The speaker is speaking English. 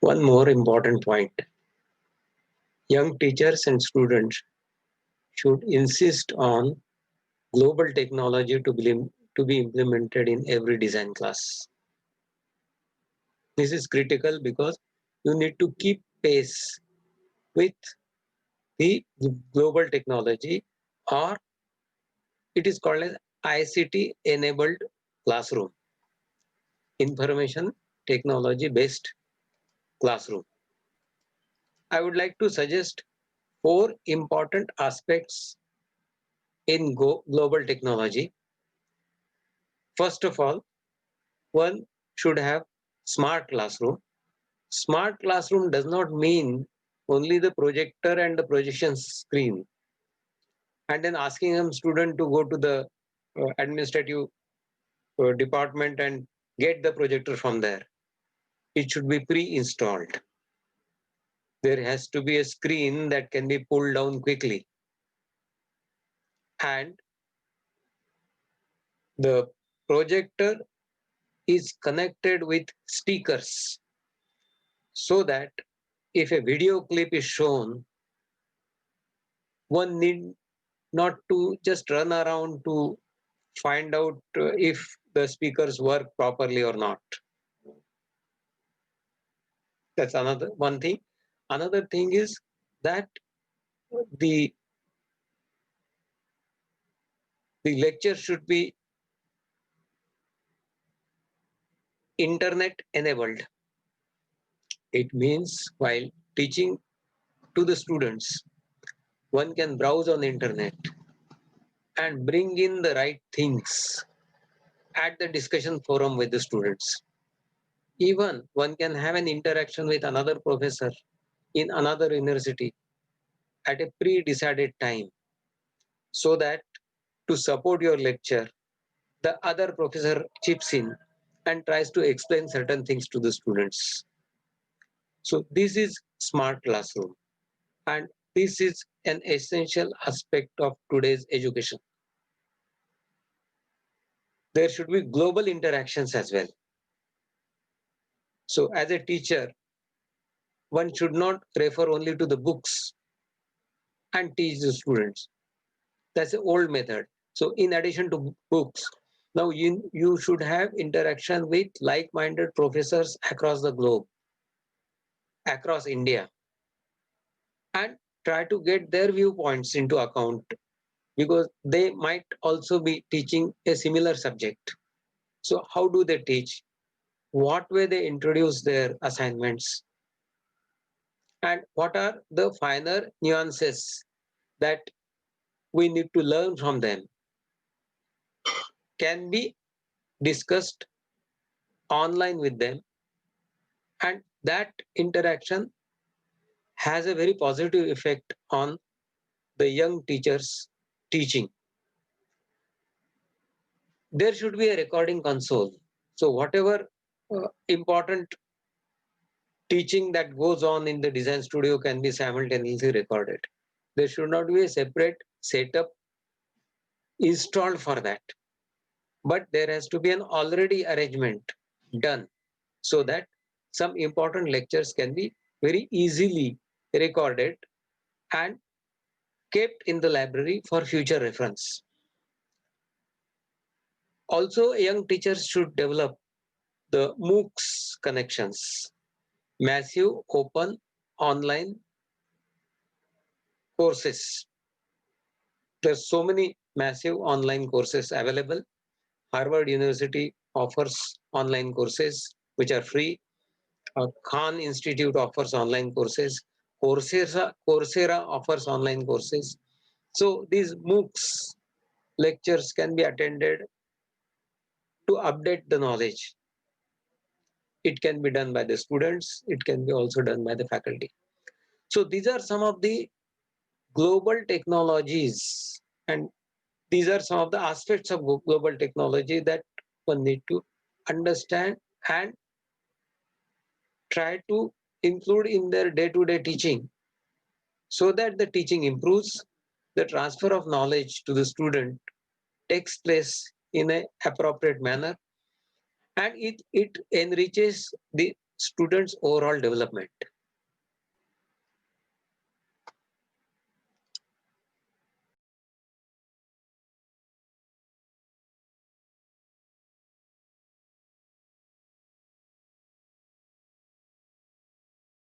One more important point: young teachers and students should insist on global technology to be implemented in every design class. This is critical because you need to keep pace with the global technology, or it is called as ICT enabled classroom, information technology based classroom. I would like to suggest four important aspects in global technology. First of all, one should have smart classroom. Smart classroom does not mean only the projector and the projection screen, and then asking a student to go to the administrative department and get the projector from there. It should be pre-installed. There has to be a screen that can be pulled down quickly, and the projector is connected with speakers so that if a video clip is shown, one need not to just run around to find out if the speakers work properly or not. That's another one thing. Another thing is that the the lecture should be internet enabled. It means while teaching to the students, one can browse on the internet and bring in the right things at the discussion forum with the students. Even one can have an interaction with another professor in another university at a pre-decided time, so that to support your lecture, the other professor chips in and tries to explain certain things to the students. So this is smart classroom, and this is an essential aspect of today's education. There should be global interactions as well. So as a teacher, one should not refer only to the books and teach the students. That's the old method. So in addition to books, now you should have interaction with like-minded professors across the globe, across India, and try to get their viewpoints into account, because they might also be teaching a similar subject. So how do they teach? What way they introduce their assignments? And what are the finer nuances that we need to learn from them? Can be discussed online with them, and that interaction has a very positive effect on the young teachers teaching. There should be a recording console. So whatever important teaching that goes on in the design studio can be simultaneously recorded. There should not be a separate setup installed for that, but there has to be an already arrangement done so that some important lectures can be very easily recorded and kept in the library for future reference. Also, young teachers should develop the MOOCs connections, massive open online courses. There's so many massive online courses available. Harvard University offers online courses which are free. Khan Institute offers online courses. Coursera offers online courses. So these MOOCs lectures can be attended to update the knowledge. It can be done by the students. It can be also done by the faculty. So these are some of the global technologies, and these are some of the aspects of global technology that one need to understand and try to include in their day-to-day teaching, so that the teaching improves, the transfer of knowledge to the student takes place in an appropriate manner, and it enriches the students' overall development.